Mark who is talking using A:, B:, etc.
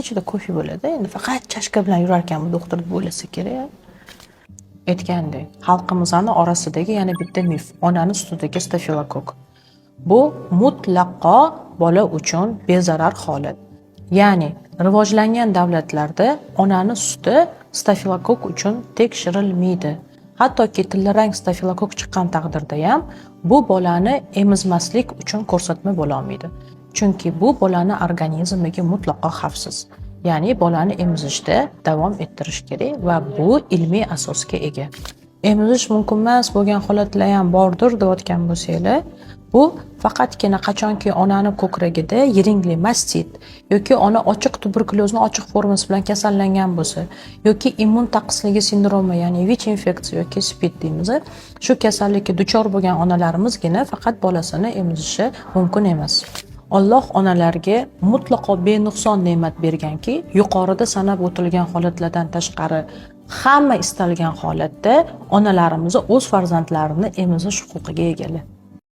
A: ichida kofe bo'ladi. Endi faqat chashka bilan yurar ekan bu doktor deb o'ylasa kerak. Aytgandek, xalqimizning orasidagi yana bitta mif, onani sutidagi stafilokokk. Bu mutlaqo bola uchun bezarar holat. Ya'ni rivojlangan davlatlarda onani suti stafilokokk uchun tekshirilmaydi. Hattoki tillarang stafilokokk chiqqan taqdirda ham bu bolani emizmaslik uchun ko'rsatma bo'la olmaydi. Chunki bu bolani organizmiga mutlaqo xavfsiz. Ya'ni bolani emizishda davom ettirish kerak va bu ilmiy asosga ega. Emizish mumkin emas bo'lgan holatlar ham bordir deyotgan bo'lsanglar, bu faqatgina qachonki onani ko'kragida yiringli mastit yoki ona ochiq tuberkulyozni ochiq formasi bilan kasallangan bo'lsa yoki immun taqqisligi sindromi, ya'ni VICH infeksiya yoki SPID deymiz, shu kasallikka duchor bo'lgan onalarimizgina faqat bolasini emizishi mumkin emas. Alloh onalarga mutlaqo benuqson ne'mat berganki, yuqorida sanab o'tilgan holatlardan tashqari hamma istalgan holatda onalarimiz o'z farzandlarini emizish huquqiga egalar.